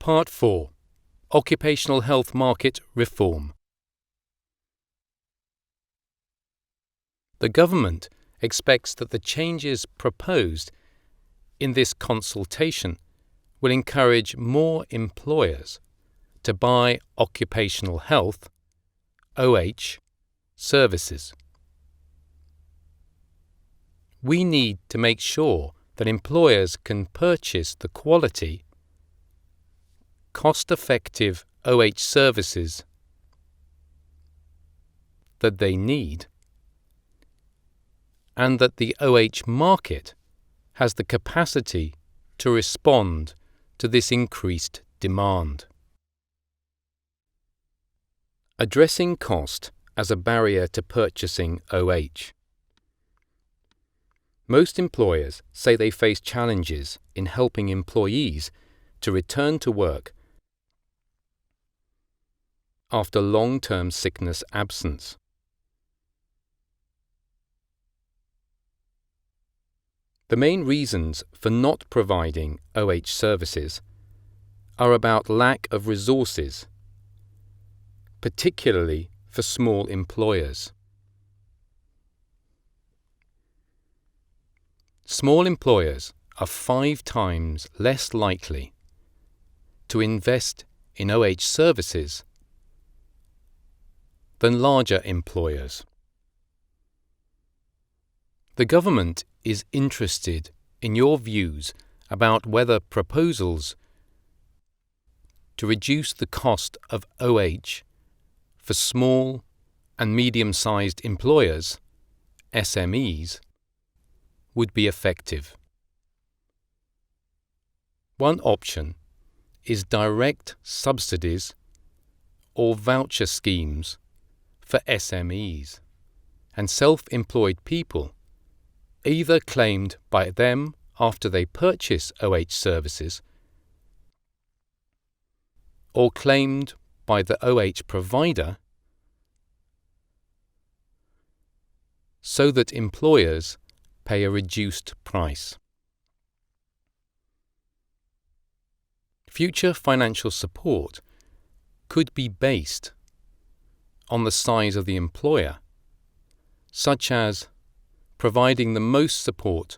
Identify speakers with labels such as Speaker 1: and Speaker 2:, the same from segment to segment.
Speaker 1: Part 4. Occupational Health Market Reform. The government expects that the changes proposed in this consultation will encourage more employers to buy occupational health OH services. We need to make sure that employers can purchase the quality, cost-effective OH services that they need, and that the OH market has the capacity to respond to this increased demand. Addressing cost as a barrier to purchasing OH. Most employers say they face challenges in helping employees to return to work after long-term sickness absence. The main reasons for not providing OH services are about lack of resources, particularly for small employers. Small employers are 5 times less likely to invest in OH services than larger employers. The government is interested in your views about whether proposals to reduce the cost of OH for small and medium-sized employers, SMEs, would be effective. One option is direct subsidies or voucher schemes for SMEs and self-employed people, either claimed by them after they purchase OH services or claimed by the OH provider, so that employers pay a reduced price. Future financial support could be based on the size of the employer, such as providing the most support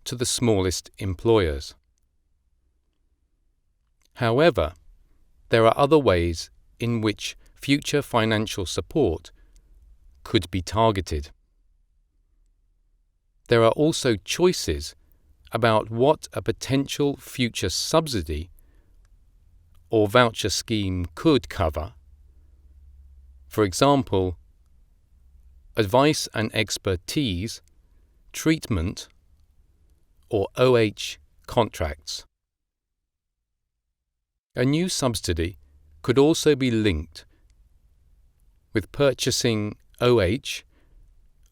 Speaker 1: to the smallest employers. However, there are other ways in which future financial support could be targeted. There are also choices about what a potential future subsidy or voucher scheme could cover. For example, advice and expertise, treatment, or OH contracts. A new subsidy could also be linked with purchasing OH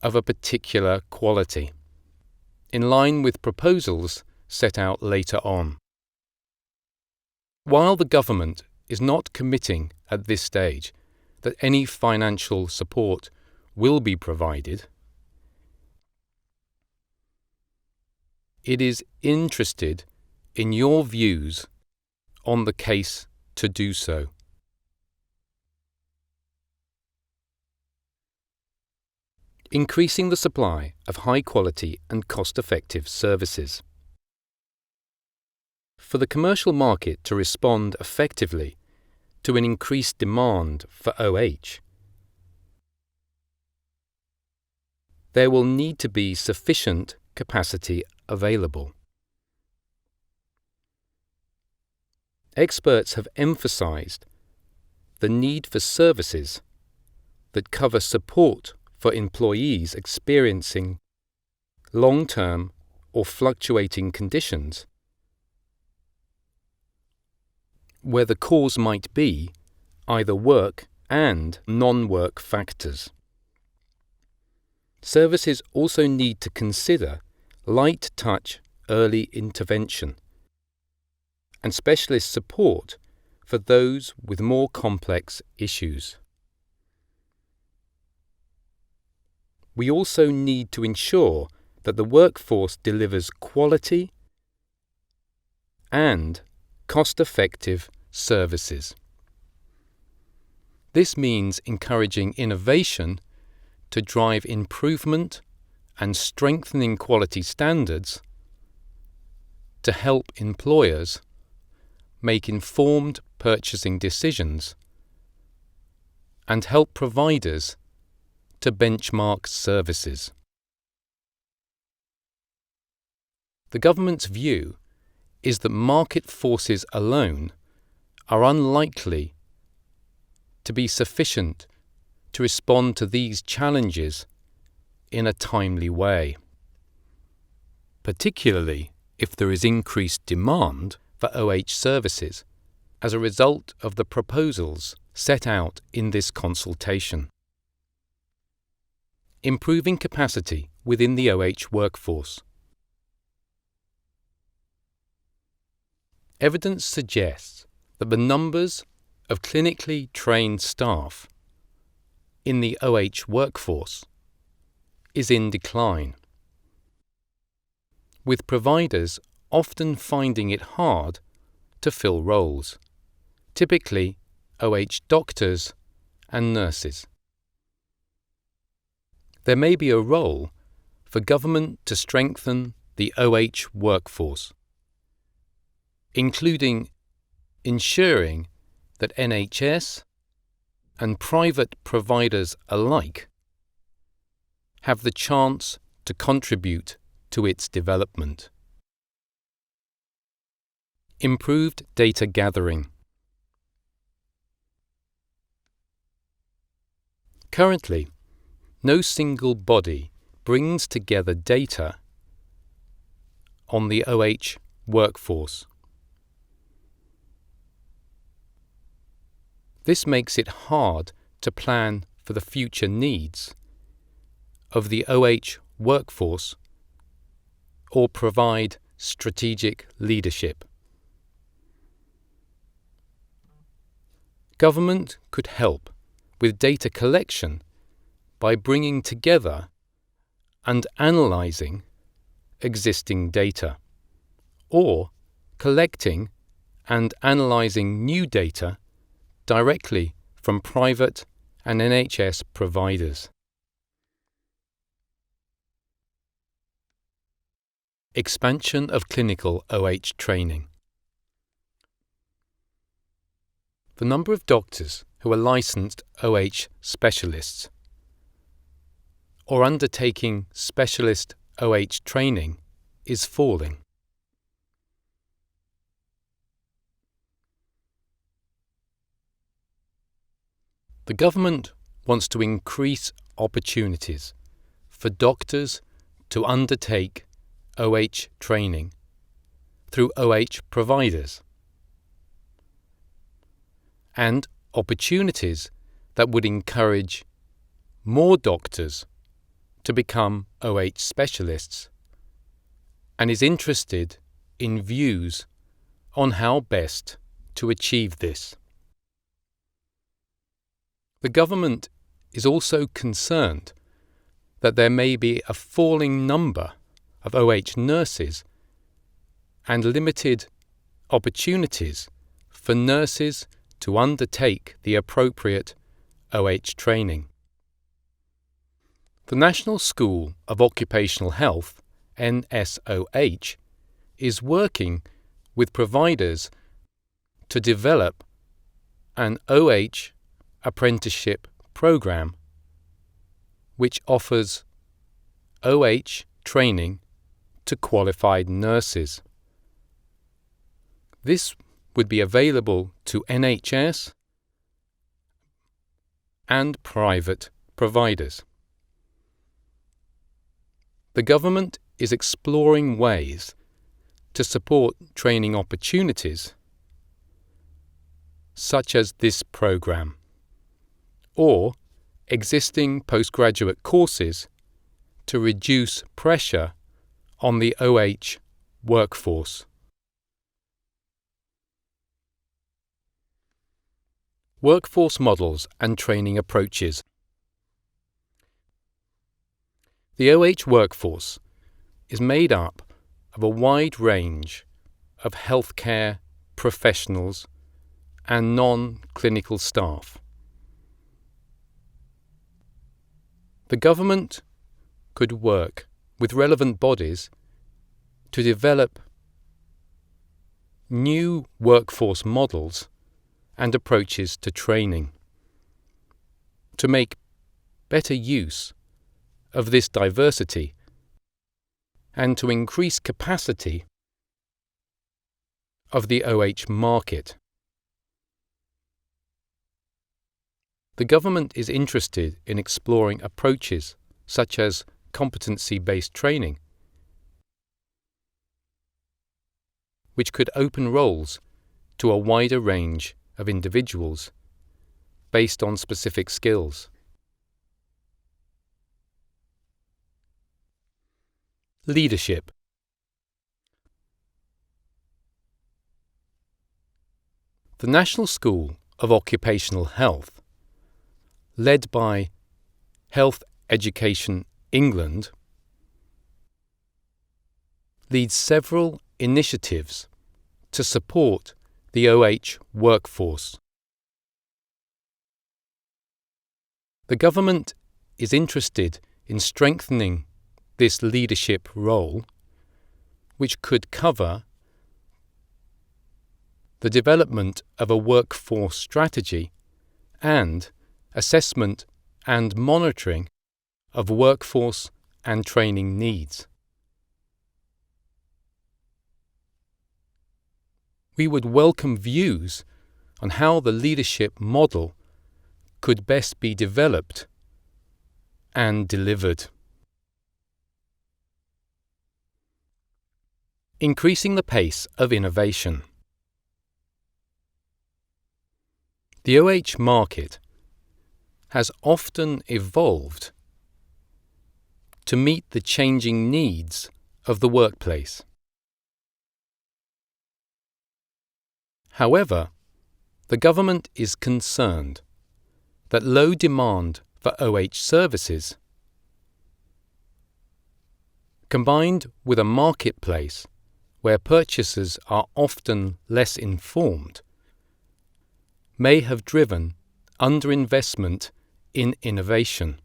Speaker 1: of a particular quality, in line with proposals set out later on. While the government is not committing at this stage that any financial support will be provided, it is interested in your views on the case to do so. Increasing the supply of high-quality and cost-effective services. For the commercial market to respond effectively to an increased demand for OH, there will need to be sufficient capacity available. Experts have emphasized the need for services that cover support for employees experiencing long-term or fluctuating conditions, where the cause might be either work and non-work factors. Services also need to consider light-touch early intervention and specialist support for those with more complex issues. We also need to ensure that the workforce delivers quality and cost-effective services. This means encouraging innovation to drive improvement and strengthening quality standards to help employers make informed purchasing decisions and help providers to benchmark services. The government's view is that market forces alone are unlikely to be sufficient to respond to these challenges in a timely way, particularly if there is increased demand for OH services as a result of the proposals set out in this consultation. Improving capacity within the OH workforce. Evidence suggests that the numbers of clinically trained staff in the OH workforce is in decline, with providers often finding it hard to fill roles, typically OH doctors and nurses. There may be a role for government to strengthen the OH workforce, including ensuring that NHS and private providers alike have the chance to contribute to its development. Improved data gathering. Currently, no single body brings together data on the OH workforce. This makes it hard to plan for the future needs of the OH workforce or provide strategic leadership. Government could help with data collection by bringing together and analysing existing data, or collecting and analysing new data directly from private and NHS providers. Expansion of clinical OH training. The number of doctors who are licensed OH specialists or undertaking specialist OH training is falling. The government wants to increase opportunities for doctors to undertake OH training through OH providers, and opportunities that would encourage more doctors to become OH specialists, and is interested in views on how best to achieve this. The government is also concerned that there may be a falling number of OH nurses and limited opportunities for nurses to undertake the appropriate OH training. The National School of Occupational Health, NSOH, is working with providers to develop an OH apprenticeship program which offers OH training to qualified nurses. This would be available to NHS and private providers. The government is exploring ways to support training opportunities such as this program, or existing postgraduate courses to reduce pressure on the OH workforce. Workforce models and training approaches. The OH workforce is made up of a wide range of healthcare professionals and non-clinical staff. The government could work with relevant bodies to develop new workforce models and approaches to training, to make better use of this diversity and to increase capacity of the OH market. The government is interested in exploring approaches such as competency-based training, which could open roles to a wider range of individuals based on specific skills. Leadership. The National School of Occupational Health, led by Health Education England, leads several initiatives to support the OH workforce. The government is interested in strengthening this leadership role, which could cover the development of a workforce strategy and assessment and monitoring of workforce and training needs. We would welcome views on how the leadership model could best be developed and delivered. Increasing the pace of innovation. The OH market has often evolved to meet the changing needs of the workplace. However, the government is concerned that low demand for OH services, combined with a marketplace where purchasers are often less informed, may have driven underinvestment in innovation.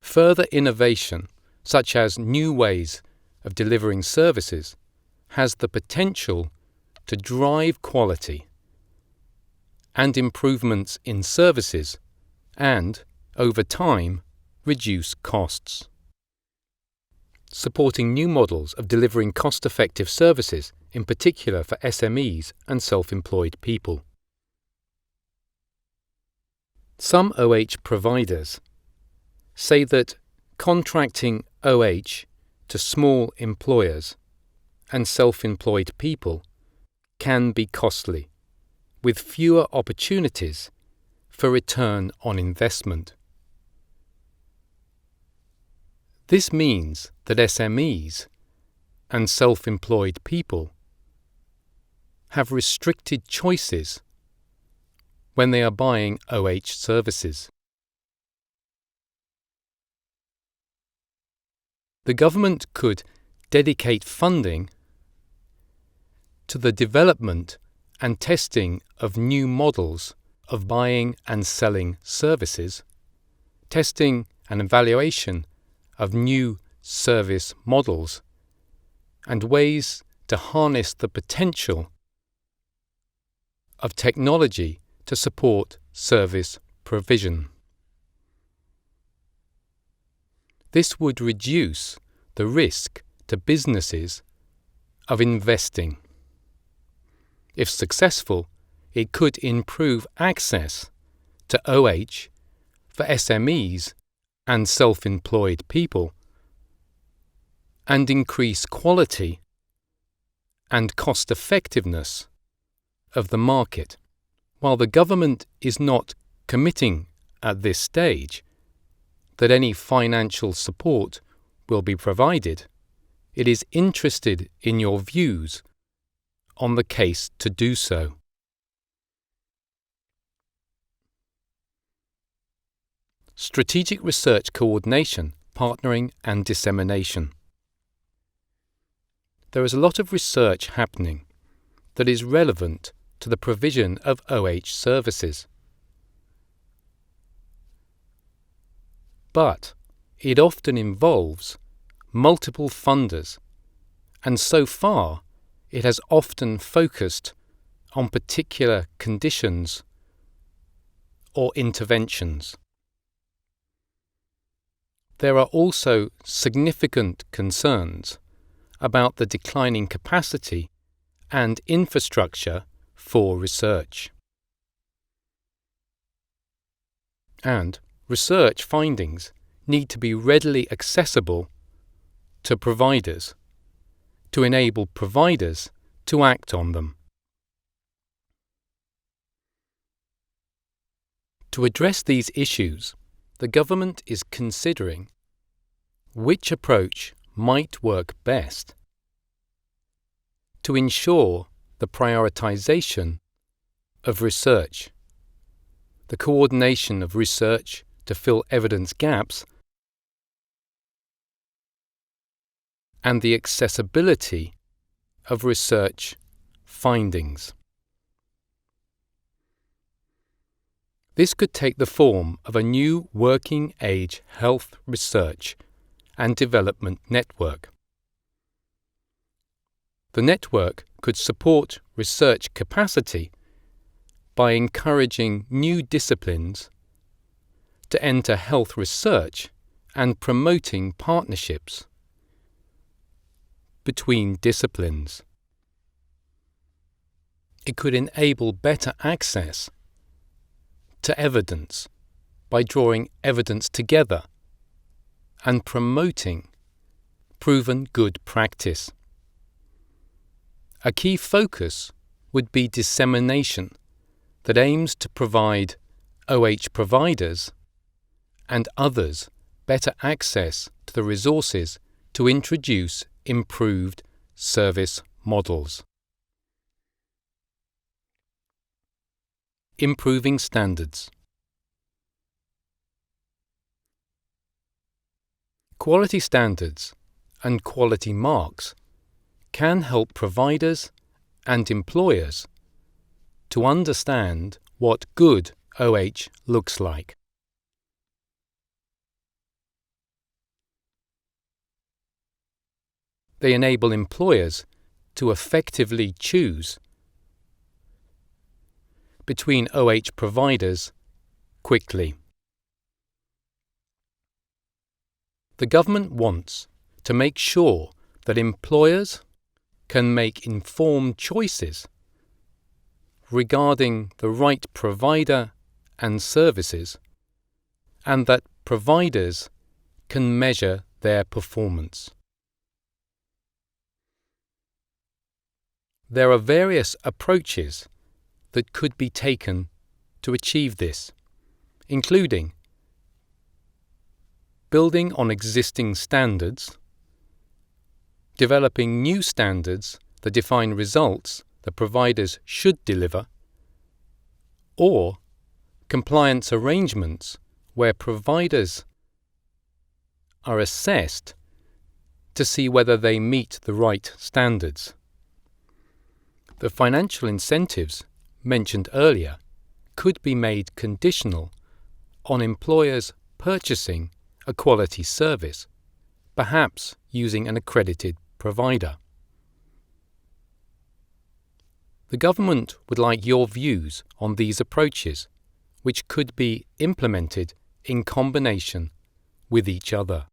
Speaker 1: Further innovation, such as new ways of delivering services, has the potential to drive quality and improvements in services and, over time, reduce costs. Supporting new models of delivering cost-effective services, in particular for SMEs and self-employed people. Some OH providers say that contracting OH to small employers and self-employed people can be costly, with fewer opportunities for return on investment. This means that SMEs and self-employed people have restricted choices when they are buying OH services. The government could dedicate funding to the development and testing of new models of buying and selling services, testing and evaluation of new service models, and ways to harness the potential of technology to support service provision. This would reduce the risk to businesses of investing. If successful, it could improve access to OH for SMEs and self-employed people, and increase quality and cost-effectiveness of the market. While the government is not committing at this stage that any financial support will be provided, it is interested in your views on the case to do so. Strategic research coordination, partnering and dissemination. there is a lot of research happening that is relevant to the provision of OH services. But it often involves multiple funders, and so far it has often focused on particular conditions or interventions. There are also significant concerns about the declining capacity and infrastructure for research. And research findings need to be readily accessible to providers to enable providers to act on them. To address these issues, the government is considering which approach might work best to ensure the prioritization of research, the coordination of research to fill evidence gaps, and the accessibility of research findings. This could take the form of a new working age health research and development network. The network could support research capacity by encouraging new disciplines to enter health research and promoting partnerships between disciplines. It could enable better access to evidence by drawing evidence together and promoting proven good practice. A key focus would be dissemination that aims to provide OH providers and others better access to the resources to introduce improved service models. Improving standards. Quality standards and quality marks can help providers and employers to understand what good OH looks like. They enable employers to effectively choose between OH providers quickly. The government wants to make sure that employers can make informed choices regarding the right provider and services, and that providers can measure their performance. There are various approaches that could be taken to achieve this, including building on existing standards, developing new standards that define results that providers should deliver, or compliance arrangements where providers are assessed to see whether they meet the right standards. The financial incentives mentioned earlier could be made conditional on employers purchasing a quality service, perhaps using an accredited provider. The government would like your views on these approaches, which could be implemented in combination with each other.